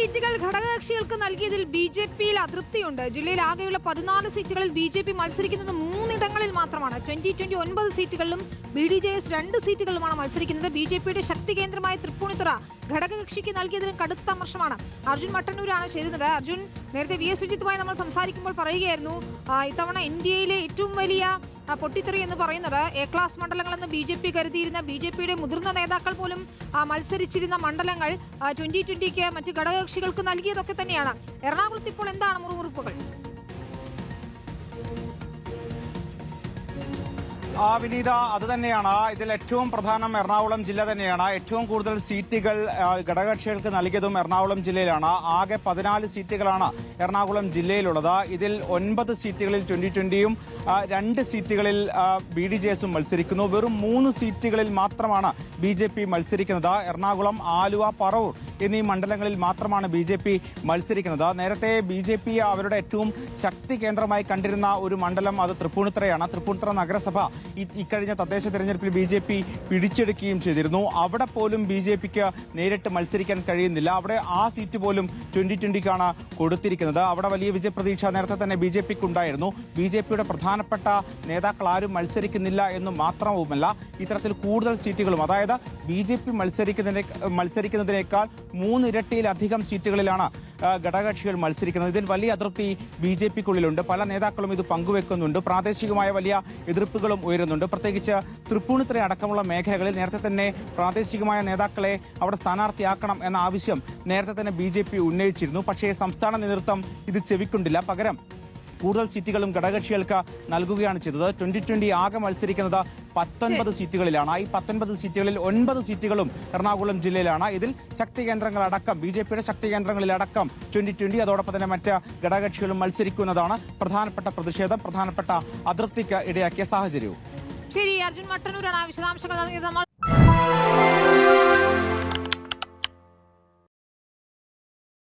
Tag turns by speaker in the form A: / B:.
A: സീറ്റുകൾ ഘടകകക്ഷികൾക്ക് നൽകിയതിൽ ബി.ജെ.പിയിൽ അതൃപ്തിയുണ്ട്. ജില്ലയിൽ ആകെയുള്ള 14 സീറ്റുകളിൽ ബി.ജെ.പി മത്സരിക്കുന്നത് 3 ഇടങ്ങളിൽ മാത്രമാണ്. 9 സീറ്റുകളിലും ബി.ഡി.ജെ.എസ് 2 സീറ്റുകളിലുമാണ് മത്സരിക്കുന്നത്. ബി.ജെ.പിയുടെ ശക്തി കേന്ദ്രമായ തൃപ്പൂണിത്തുറ ഘടകകക്ഷിക്ക് നൽകിയതിലും കടുത്ത അമർഷമാണ്. അർജുൻ മട്ടന്നൂരാണ് ചേരുന്നത്. അർജുൻ, നേരത്തെ വി.എസ്. സുജിത്തുമായി നമ്മൾ സംസാരിക്കുമ്പോൾ പറയുകയായിരുന്നു, ഇത്തവണ ഇന്ത്യയിലെ ഏറ്റവും വലിയ പൊട്ടിത്തെറി എന്ന് പറയുന്നത് എ ക്ലാസ് മണ്ഡലങ്ങളെന്ന് ബി.ജെ.പി കരുതിയിരുന്ന, ബി.ജെ.പിയുടെ മുതിർന്ന നേതാക്കൾ പോലും മത്സരിച്ചിരുന്ന മണ്ഡലങ്ങൾ 2020ക്ക് മറ്റ് ഘടകകക്ഷികൾക്ക് നൽകിയതൊക്കെ തന്നെയാണ്. എറണാകുളത്ത് ഇപ്പോൾ എന്താണ് മുറുമുറുപ്പുകൾ?
B: വിനീത, അത് തന്നെയാണ് ഇതിൽ ഏറ്റവും പ്രധാനം. എറണാകുളം ജില്ല തന്നെയാണ്. ഏറ്റവും കൂടുതൽ സീറ്റുകൾ ഘടകകക്ഷികൾക്ക് നൽകിയതും എറണാകുളം ജില്ലയിലാണ്. ആകെ 14 സീറ്റുകളാണ് എറണാകുളം ജില്ലയിലുള്ളത്. ഇതിൽ 9 സീറ്റുകളിൽ 2020യും 2 സീറ്റുകളിൽ ബി.ഡി.ജെ.എസും മത്സരിക്കുന്നു. വെറും 3 സീറ്റുകളിൽ മാത്രമാണ് ബി.ജെ.പി മത്സരിക്കുന്നത്. എറണാകുളം, ആലുവ, പറവൂർ എന്നീ മണ്ഡലങ്ങളിൽ മാത്രമാണ് ബി.ജെ.പി മത്സരിക്കുന്നത്. നേരത്തെ ബി.ജെ.പി അവരുടെ ഏറ്റവും ശക്തി കേന്ദ്രമായി കണ്ടിരുന്ന ഒരു മണ്ഡലം അത് തൃപ്പൂണിത്തുറയാണ്. തൃപ്പൂണിത്തുറ നഗരസഭ ഇക്കഴിഞ്ഞ തദ്ദേശ തെരഞ്ഞെടുപ്പിൽ ബി.ജെ.പി പിടിച്ചെടുക്കുകയും ചെയ്തിരുന്നു. അവിടെ പോലും ബി.ജെ.പിക്ക് നേരിട്ട് മത്സരിക്കാൻ കഴിയുന്നില്ല. അവിടെ ആ സീറ്റ് പോലും 2020ക്കാണ് കൊടുത്തിരിക്കുന്നത്. അവിടെ വലിയ വിജയപ്രതീക്ഷ നേരത്തെ തന്നെ ബി.ജെ.പിക്ക് ഉണ്ടായിരുന്നു. ബി.ജെ.പിയുടെ പ്രധാനപ്പെട്ട നേതാക്കൾ ആരും മത്സരിക്കുന്നില്ല എന്ന് മാത്രവുമല്ല, ഇത്തരത്തിൽ കൂടുതൽ സീറ്റുകളും, അതായത് ബി.ജെ.പി മത്സരിക്കുന്നതിനേക്കാൾ 3 ഇരട്ടിയിലധികം സീറ്റുകളിലാണ് ഘടകകക്ഷികൾ മത്സരിക്കുന്നത്. ഇതിൽ വലിയ അതൃപ്തി ബി.ജെ.പിക്കുള്ളിലുണ്ട്. പല നേതാക്കളും ഇത് പങ്കുവെക്കുന്നുണ്ട്. പ്രാദേശികമായ വലിയ എതിർപ്പുകളും ഉയരുന്നുണ്ട്. പ്രത്യേകിച്ച് തൃപ്പൂണിത്തുറ അടക്കമുള്ള മേഖലകളിൽ നേരത്തെ തന്നെ പ്രാദേശികമായ നേതാക്കളെ അവിടെ സ്ഥാനാർത്ഥിയാക്കണം എന്ന ആവശ്യം നേരത്തെ തന്നെ ബി.ജെ.പി ഉന്നയിച്ചിരുന്നു. പക്ഷേ സംസ്ഥാന നേതൃത്വം ഇത് ചെവിക്കൊണ്ടില്ല. പകരം കൂടുതൽ സീറ്റുകളും ഘടകകക്ഷികൾക്ക് നൽകുകയാണ് ചെയ്തത്. 2020 ആകെ മത്സരിക്കുന്നത് 19 സീറ്റുകളിലാണ്. ഈ 19 സീറ്റുകളിൽ 9 സീറ്റുകളും എറണാകുളം ജില്ലയിലാണ്. ഇതിൽ ശക്തി കേന്ദ്രങ്ങളടക്കം, ബി.ജെ.പിയുടെ ശക്തി കേന്ദ്രങ്ങളിലടക്കം 2020, അതോടൊപ്പം തന്നെ മറ്റ് ഘടകകക്ഷികളും മത്സരിക്കുന്നതാണ് പ്രധാനപ്പെട്ട പ്രതിഷേധം, പ്രധാനപ്പെട്ട അതൃപ്തിക്ക് ഇടയാക്കിയ സാഹചര്യവും.
A: ശരി, അർജുൻ മട്ടന്നൂരാണ് വിശദാംശങ്ങൾ നൽകിയത്.